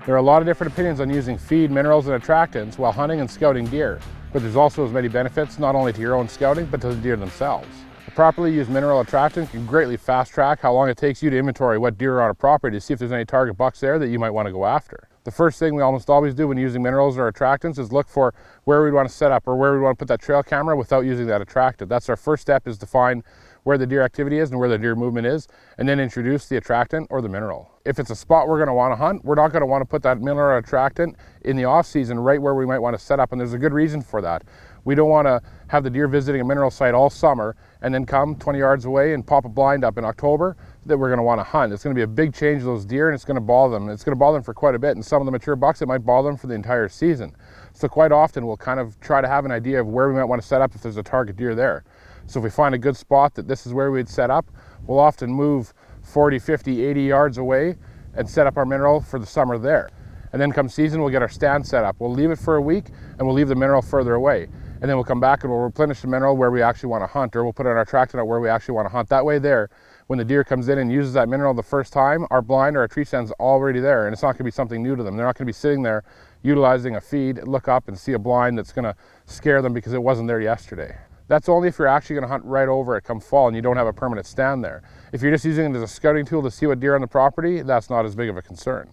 There are a lot of different opinions on using feed, minerals, and attractants while hunting and scouting deer, but there's also as many benefits not only to your own scouting, but to the deer themselves. A properly used mineral attractant can greatly fast track how long it takes you to inventory what deer are on a property to see if there's any target bucks there that you might want to go after. The first thing we almost always do when using minerals or attractants is look for where we'd want to set up or where we'd want to put that trail camera without using that attractant. That's our first step, is to find where the deer activity is and where the deer movement is, and then introduce the attractant or the mineral. If it's a spot we're going to want to hunt, we're not going to want to put that mineral or attractant in the off season right where we might want to set up, and there's a good reason for that. We don't want to have the deer visiting a mineral site all summer and then come 20 yards away and pop a blind up in October that we're going to want to hunt. It's going to be a big change to those deer, and it's going to bother them. It's going to bother them for quite a bit, and some of the mature bucks, it might bother them for the entire season. So quite often we'll kind of try to have an idea of where we might want to set up if there's a target deer there. So if we find a good spot that this is where we'd set up, we'll often move 40, 50, 80 yards away and set up our mineral for the summer there. And then come season, we'll get our stand set up. We'll leave it for a week and we'll leave the mineral further away. And then we'll come back and we'll replenish the mineral where we actually want to hunt, or we'll put our attractant out where we actually want to hunt. That way there, when the deer comes in and uses that mineral the first time, our blind or our tree stand's already there, and it's not going to be something new to them. They're not going to be sitting there utilizing a feed, look up and see a blind that's going to scare them because it wasn't there yesterday. That's only if you're actually going to hunt right over it come fall and you don't have a permanent stand there. If you're just using it as a scouting tool to see what deer on the property, that's not as big of a concern.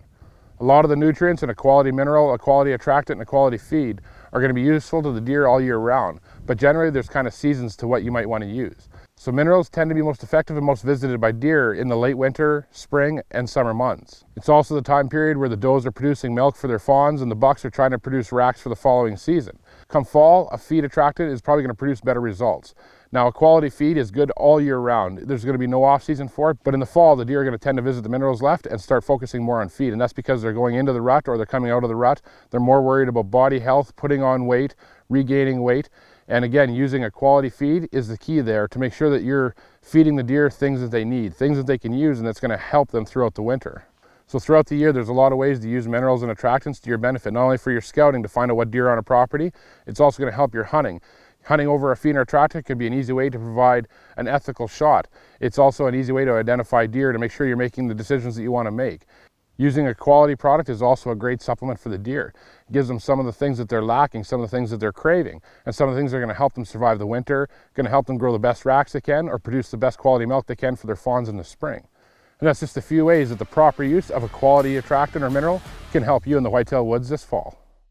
A lot of the nutrients in a quality mineral, a quality attractant, and a quality feed are going to be useful to the deer all year round, but generally there's kind of seasons to what you might want to use. So minerals tend to be most effective and most visited by deer in the late winter, spring, and summer months. It's also the time period where the does are producing milk for their fawns and the bucks are trying to produce racks for the following season. Come fall, a feed attractant is probably going to produce better results. Now, a quality feed is good all year round. There's going to be no off season for it, but in the fall, the deer are going to tend to visit the minerals left and start focusing more on feed, and that's because they're going into the rut or they're coming out of the rut. They're more worried about body health, putting on weight, regaining weight, and again, using a quality feed is the key there to make sure that you're feeding the deer things that they need, things that they can use, and that's going to help them throughout the winter. So throughout the year, there's a lot of ways to use minerals and attractants to your benefit, not only for your scouting to find out what deer are on a property, it's also going to help your hunting. Hunting over a feed or attractant could be an easy way to provide an ethical shot. It's also an easy way to identify deer to make sure you're making the decisions that you want to make. Using a quality product is also a great supplement for the deer. It gives them some of the things that they're lacking, some of the things that they're craving, and some of the things that are going to help them survive the winter, going to help them grow the best racks they can, or produce the best quality milk they can for their fawns in the spring. And that's just a few ways that the proper use of a quality attractant or mineral can help you in the whitetail woods this fall.